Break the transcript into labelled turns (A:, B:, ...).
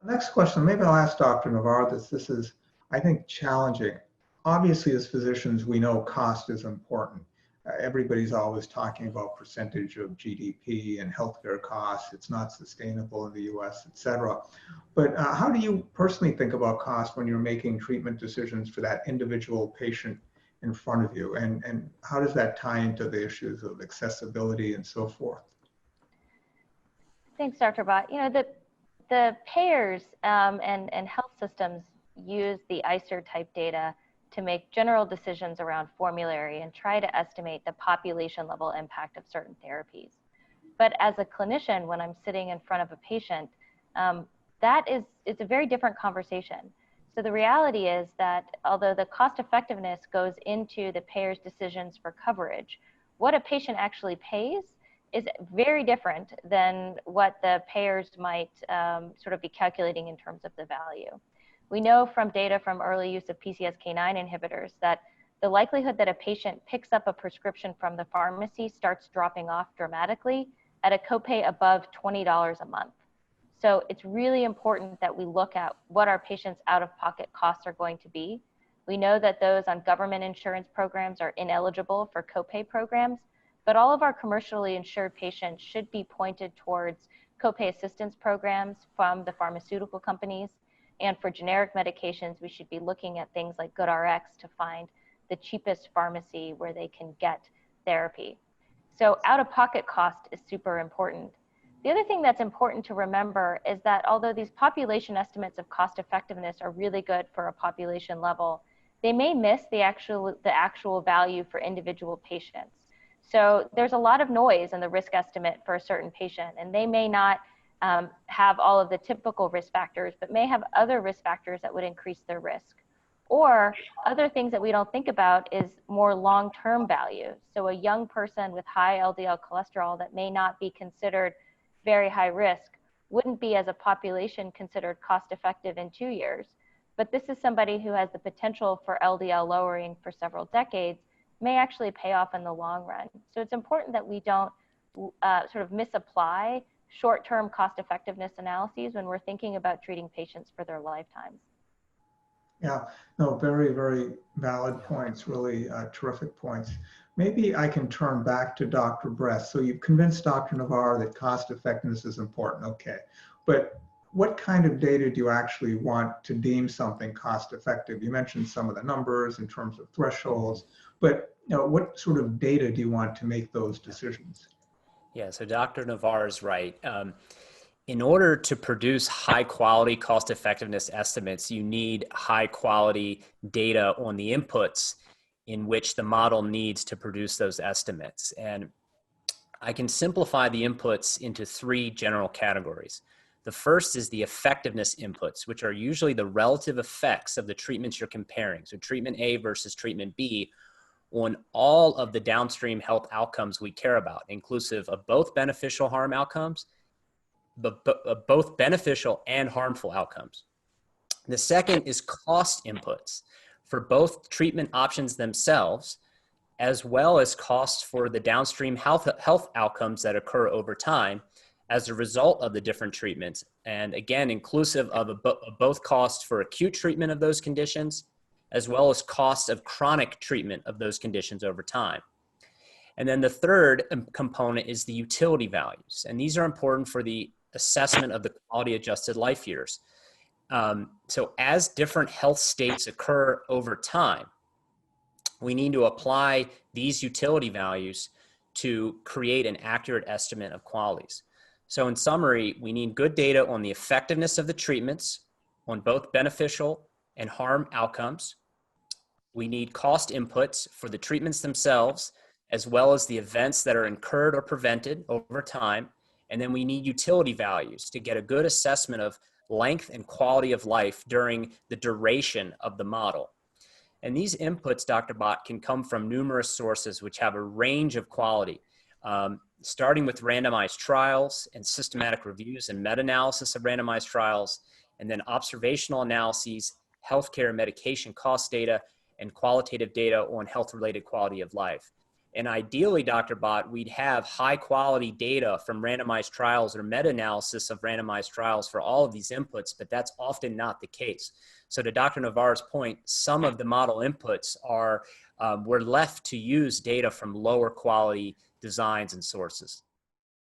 A: Next question, maybe I'll ask Dr. Navarro this. This is, I think, challenging. Obviously, as physicians, we know cost is important. Everybody's always talking about percentage of GDP and healthcare costs. It's not sustainable in the US, et cetera. But how do you personally think about cost when you're making treatment decisions for that individual patient in front of you? And how does that tie into the issues of accessibility and so forth?
B: Thanks, Dr. Bott. You know, the payers and health systems use the ICER type data to make general decisions around formulary and try to estimate the population level impact of certain therapies. But as a clinician, when I'm sitting in front of a patient, it's a very different conversation. So the reality is that although the cost effectiveness goes into the payer's decisions for coverage, what a patient actually pays is very different than what the payers might sort of be calculating in terms of the value. We know from data from early use of PCSK9 inhibitors that the likelihood that a patient picks up a prescription from the pharmacy starts dropping off dramatically at a copay above $20 a month. So it's really important that we look at what our patients' out-of-pocket costs are going to be. We know that those on government insurance programs are ineligible for copay programs, but all of our commercially insured patients should be pointed towards copay assistance programs from the pharmaceutical companies. And for generic medications, we should be looking at things like GoodRx to find the cheapest pharmacy where they can get therapy. So out-of-pocket cost is super important. The other thing that's important to remember is that although these population estimates of cost effectiveness are really good for a population level, they may miss the actual value for individual patients. So there's a lot of noise in the risk estimate for a certain patient, and they may not have all of the typical risk factors, but may have other risk factors that would increase their risk. Or other things that we don't think about is more long-term value. So a young person with high LDL cholesterol that may not be considered very high risk wouldn't be as a population considered cost effective in 2 years. But this is somebody who has the potential for LDL lowering for several decades, may actually pay off in the long run. So it's important that we don't sort of misapply short-term cost effectiveness analyses when we're thinking about treating patients for their lifetimes.
A: Yeah, no, very, very valid points, really terrific points. Maybe I can turn back to Dr. Bress. So you've convinced Dr. Navarro that cost effectiveness is important, okay. But what kind of data do you actually want to deem something cost effective? You mentioned some of the numbers in terms of thresholds, but what sort of data do you want to make those decisions?
C: Yeah, so Dr. Navarro is right. In order to produce high quality cost effectiveness estimates, you need high quality data on the inputs in which the model needs to produce those estimates. And I can simplify the inputs into 3 general categories. The first is the effectiveness inputs, which are usually the relative effects of the treatments you're comparing. So treatment A versus treatment B on all of the downstream health outcomes we care about, inclusive of both beneficial harm outcomes, but both beneficial and harmful outcomes. The second is cost inputs for both treatment options themselves, as well as costs for the downstream health outcomes that occur over time as a result of the different treatments. And again, inclusive of both costs for acute treatment of those conditions, as well as costs of chronic treatment of those conditions over time. And then the third component is the utility values. And these are important for the assessment of the quality adjusted life years. So as different health states occur over time, we need to apply these utility values to create an accurate estimate of qualities. So in summary, we need good data on the effectiveness of the treatments on both beneficial and harm outcomes. We need cost inputs for the treatments themselves, as well as the events that are incurred or prevented over time. And then we need utility values to get a good assessment of length and quality of life during the duration of the model. And these inputs, Dr. Bott, can come from numerous sources which have a range of quality, starting with randomized trials and systematic reviews and meta-analysis of randomized trials, and then observational analyses, healthcare and medication cost data, and qualitative data on health-related quality of life. And ideally, Dr. Bott, we'd have high quality data from randomized trials or meta-analysis of randomized trials for all of these inputs, but that's often not the case. So to Dr. Navarro's point, some of the model inputs are, we're left to use data from lower quality designs and sources.